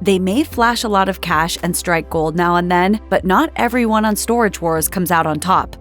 They may flash a lot of cash and strike gold now and then, but not everyone on Storage Wars comes out on top.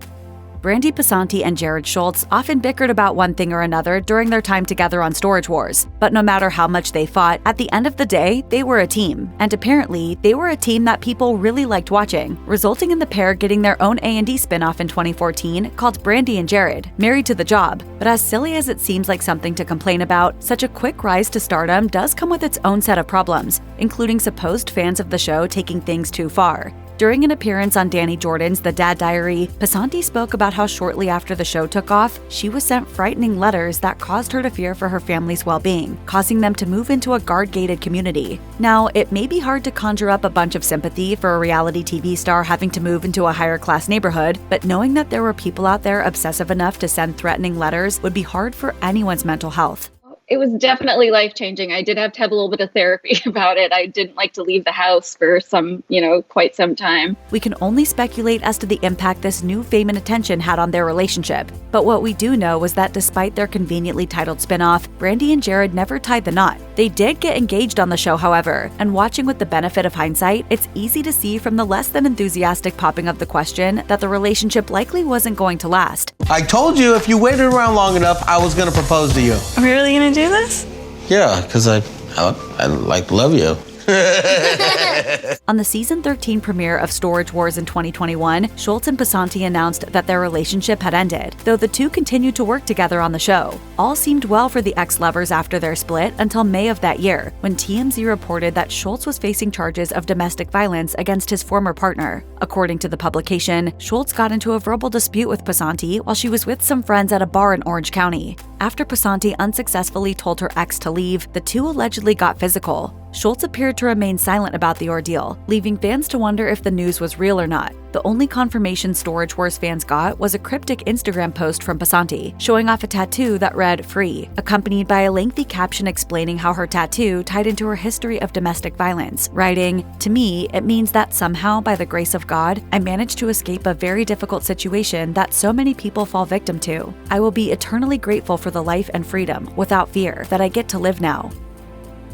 Brandi Passante and Jared Schultz often bickered about one thing or another during their time together on Storage Wars, but no matter how much they fought, at the end of the day, they were a team. And apparently, they were a team that people really liked watching, resulting in the pair getting their own A&D spinoff in 2014 called Brandi and Jared, Married to the Job. But as silly as it seems like something to complain about, such a quick rise to stardom does come with its own set of problems, including supposed fans of the show taking things too far. During an appearance on Danny Jordan's The Dad Diary, Passante spoke about how shortly after the show took off, she was sent frightening letters that caused her to fear for her family's well-being, causing them to move into a guard-gated community. Now, it may be hard to conjure up a bunch of sympathy for a reality TV star having to move into a higher-class neighborhood, but knowing that there were people out there obsessive enough to send threatening letters would be hard for anyone's mental health. It was definitely life-changing. I did have to have a little bit of therapy about it. I didn't like to leave the house for quite some time. We can only speculate as to the impact this new fame and attention had on their relationship. But what we do know was that despite their conveniently titled spinoff, Brandi and Jared never tied the knot. They did get engaged on the show, however, and watching with the benefit of hindsight, it's easy to see from the less than enthusiastic popping of the question that the relationship likely wasn't going to last. I told you if you waited around long enough, I was gonna propose to you. Are we really gonna do this? Yeah, because I love you. On the season 13 premiere of Storage Wars in 2021, Schultz and Passante announced that their relationship had ended, though the two continued to work together on the show. All seemed well for the ex-lovers after their split until May of that year, when TMZ reported that Schultz was facing charges of domestic violence against his former partner. According to the publication, Schultz got into a verbal dispute with Passante while she was with some friends at a bar in Orange County. After Passante unsuccessfully told her ex to leave, the two allegedly got physical. Schultz appeared to remain silent about the ordeal, leaving fans to wonder if the news was real or not. The only confirmation Storage Wars fans got was a cryptic Instagram post from Passante, showing off a tattoo that read "Free," accompanied by a lengthy caption explaining how her tattoo tied into her history of domestic violence, writing, "To me, it means that somehow, by the grace of God, I managed to escape a very difficult situation that so many people fall victim to. I will be eternally grateful for the life and freedom, without fear, that I get to live now."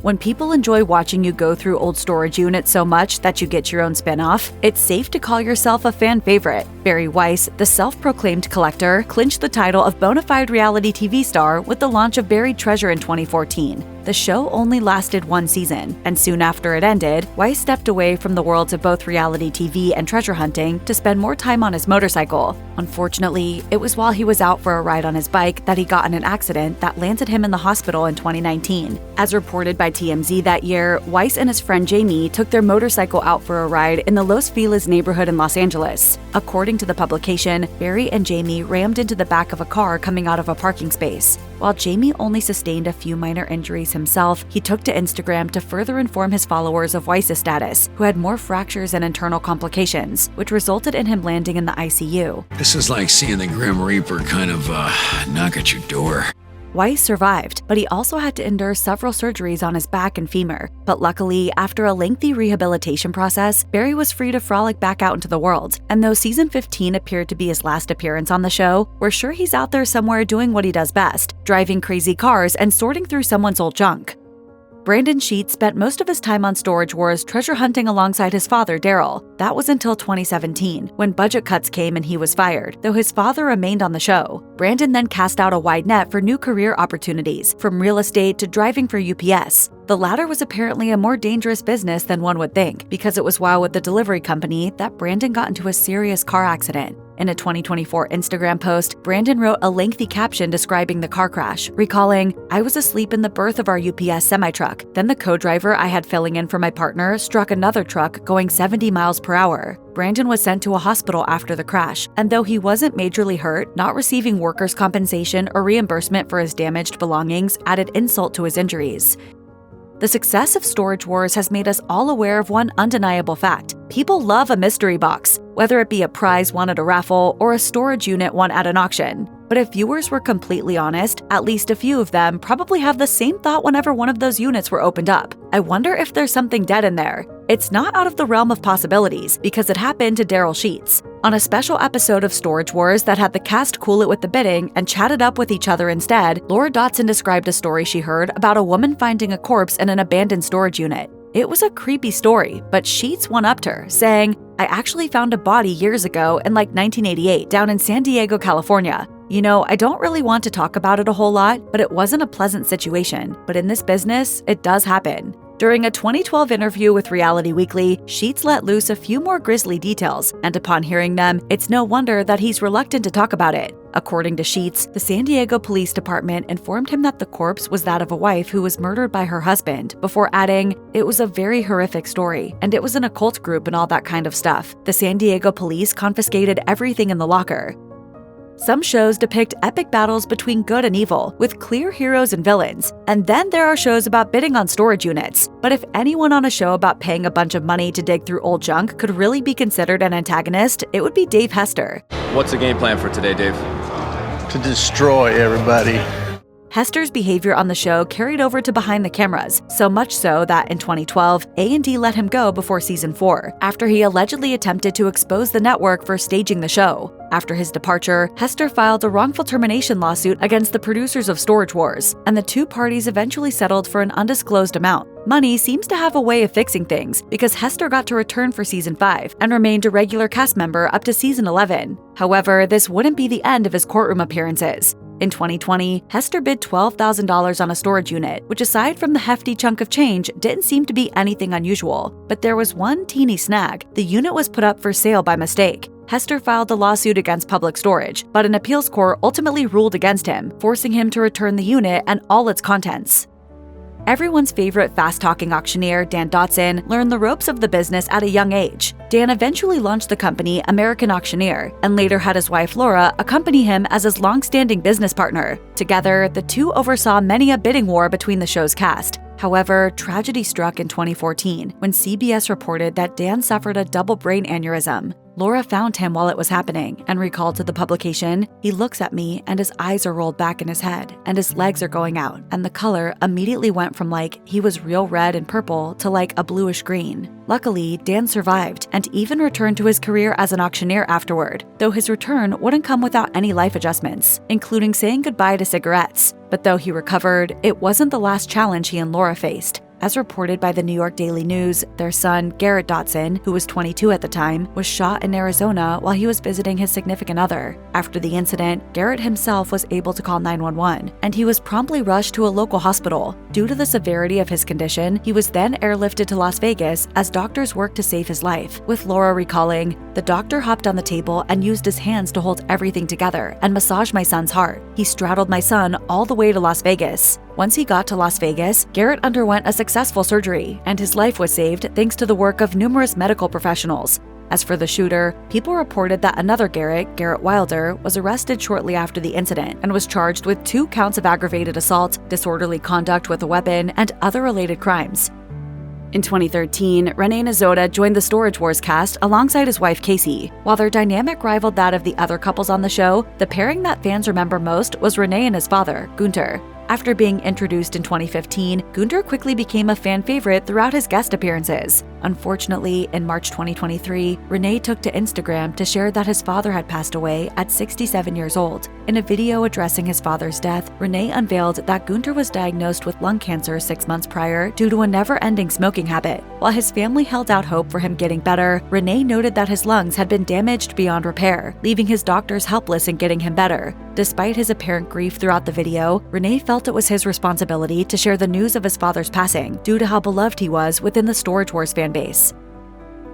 When people enjoy watching you go through old storage units so much that you get your own spin-off, it's safe to call yourself a fan favorite. Weiss, the self-proclaimed collector, clinched the title of bona fide reality TV star with the launch of Buried Treasure in 2014. The show only lasted one season, and soon after it ended, Weiss stepped away from the worlds of both reality TV and treasure hunting to spend more time on his motorcycle. Unfortunately, it was while he was out for a ride on his bike that he got in an accident that landed him in the hospital in 2019. As reported by TMZ that year, Weiss and his friend Jamie took their motorcycle out for a ride in the Los Feliz neighborhood in Los Angeles. According to the publication, Barry and Jamie rammed into the back of a car coming out of a parking space. While Jamie only sustained a few minor injuries himself, he took to Instagram to further inform his followers of Weiss's status, who had more fractures and internal complications, which resulted in him landing in the ICU. This is like seeing the Grim Reaper kind of knock at your door. Weiss survived, but he also had to endure several surgeries on his back and femur. But luckily, after a lengthy rehabilitation process, Barry was free to frolic back out into the world. And though season 15 appeared to be his last appearance on the show, we're sure he's out there somewhere doing what he does best, driving crazy cars and sorting through someone's old junk. Brandon Sheets spent most of his time on Storage Wars treasure hunting alongside his father, Darrell. That was until 2017, when budget cuts came and he was fired, though his father remained on the show. Brandon then cast out a wide net for new career opportunities, from real estate to driving for UPS. The latter was apparently a more dangerous business than one would think, because it was while with the delivery company that Brandon got into a serious car accident. In a 2024 Instagram post, Brandon wrote a lengthy caption describing the car crash, recalling, "I was asleep in the berth of our UPS semi-truck. Then the co-driver I had filling in for my partner struck another truck going 70 miles per hour. Brandon was sent to a hospital after the crash, and though he wasn't majorly hurt, not receiving workers' compensation or reimbursement for his damaged belongings added insult to his injuries." The success of Storage Wars has made us all aware of one undeniable fact. People love a mystery box, whether it be a prize won at a raffle or a storage unit won at an auction. But if viewers were completely honest, at least a few of them probably have the same thought whenever one of those units were opened up. I wonder if there's something dead in there. It's not out of the realm of possibilities, because it happened to Darrell Sheets. On a special episode of Storage Wars that had the cast cool it with the bidding and chat it up with each other instead, Laura Dotson described a story she heard about a woman finding a corpse in an abandoned storage unit. It was a creepy story, but Sheets one-upped her, saying, "I actually found a body years ago in like 1988 down in San Diego, California. You know, I don't really want to talk about it a whole lot, but it wasn't a pleasant situation. But in this business, it does happen." During a 2012 interview with Reality Weekly, Sheets let loose a few more grisly details, and upon hearing them, it's no wonder that he's reluctant to talk about it. According to Sheets, the San Diego Police Department informed him that the corpse was that of a wife who was murdered by her husband, before adding, "It was a very horrific story, and it was an occult group and all that kind of stuff. The San Diego police confiscated everything in the locker." Some shows depict epic battles between good and evil, with clear heroes and villains. And then there are shows about bidding on storage units. But if anyone on a show about paying a bunch of money to dig through old junk could really be considered an antagonist, it would be Dave Hester. What's the game plan for today, Dave? To destroy everybody. Hester's behavior on the show carried over to behind the cameras, so much so that in 2012, A&E let him go before season 4, after he allegedly attempted to expose the network for staging the show. After his departure, Hester filed a wrongful termination lawsuit against the producers of Storage Wars, and the two parties eventually settled for an undisclosed amount. Money seems to have a way of fixing things, because Hester got to return for season 5 and remained a regular cast member up to season 11. However, this wouldn't be the end of his courtroom appearances. In 2020, Hester bid $12,000 on a storage unit, which aside from the hefty chunk of change, didn't seem to be anything unusual. But there was one teeny snag. The unit was put up for sale by mistake. Hester filed a lawsuit against Public Storage, but an appeals court ultimately ruled against him, forcing him to return the unit and all its contents. Everyone's favorite fast-talking auctioneer, Dan Dotson, learned the ropes of the business at a young age. Dan eventually launched the company American Auctioneer, and later had his wife Laura accompany him as his long-standing business partner. Together, the two oversaw many a bidding war between the show's cast. However, tragedy struck in 2014 when CBS reported that Dan suffered a double brain aneurysm. Laura found him while it was happening and recalled to the publication, "He looks at me and his eyes are rolled back in his head and his legs are going out, and the color immediately went from like he was real red and purple to like a bluish green." Luckily, Dan survived and even returned to his career as an auctioneer afterward, though his return wouldn't come without any life adjustments, including saying goodbye to cigarettes. But though he recovered, it wasn't the last challenge he and Laura faced. As reported by the New York Daily News, their son, Garrett Dotson, who was 22 at the time, was shot in Arizona while he was visiting his significant other. After the incident, Garrett himself was able to call 911, and he was promptly rushed to a local hospital. Due to the severity of his condition, he was then airlifted to Las Vegas as doctors worked to save his life, with Laura recalling, "The doctor hopped on the table and used his hands to hold everything together and massage my son's heart. He straddled my son all the way to Las Vegas." Once he got to Las Vegas, Garrett underwent a successful surgery, and his life was saved thanks to the work of numerous medical professionals. As for the shooter, people reported that another Garrett Wilder, was arrested shortly after the incident and was charged with 2 counts of aggravated assault, disorderly conduct with a weapon, and other related crimes. In 2013, Rene Nezhoda joined the Storage Wars cast alongside his wife Casey. While their dynamic rivaled that of the other couples on the show, the pairing that fans remember most was Rene and his father, Gunter. After being introduced in 2015, Gunter quickly became a fan favorite throughout his guest appearances. Unfortunately, in March 2023, Rene took to Instagram to share that his father had passed away at 67 years old. In a video addressing his father's death, Rene unveiled that Gunter was diagnosed with lung cancer 6 months prior due to a never-ending smoking habit. While his family held out hope for him getting better, Rene noted that his lungs had been damaged beyond repair, leaving his doctors helpless in getting him better. Despite his apparent grief throughout the video, Rene felt it was his responsibility to share the news of his father's passing due to how beloved he was within the Storage Wars fanbase.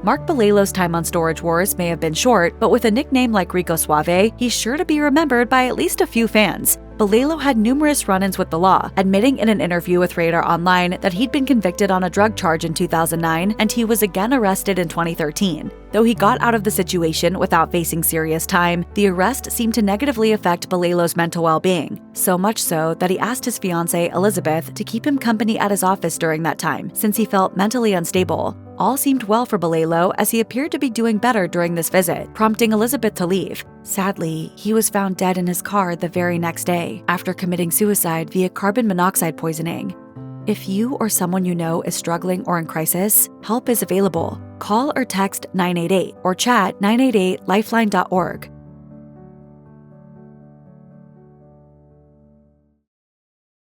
Mark Balelo's time on Storage Wars may have been short, but with a nickname like Rico Suave, he's sure to be remembered by at least a few fans. Balelo had numerous run-ins with the law, admitting in an interview with Radar Online that he'd been convicted on a drug charge in 2009 and he was again arrested in 2013. Though he got out of the situation without facing serious time, the arrest seemed to negatively affect Balelo's mental well-being, so much so that he asked his fiancée Elizabeth to keep him company at his office during that time, since he felt mentally unstable. All seemed well for Balelo as he appeared to be doing better during this visit, prompting Elizabeth to leave. Sadly, he was found dead in his car the very next day after committing suicide via carbon monoxide poisoning. If you or someone you know is struggling or in crisis, help is available. Call or text 988 or chat 988lifeline.org.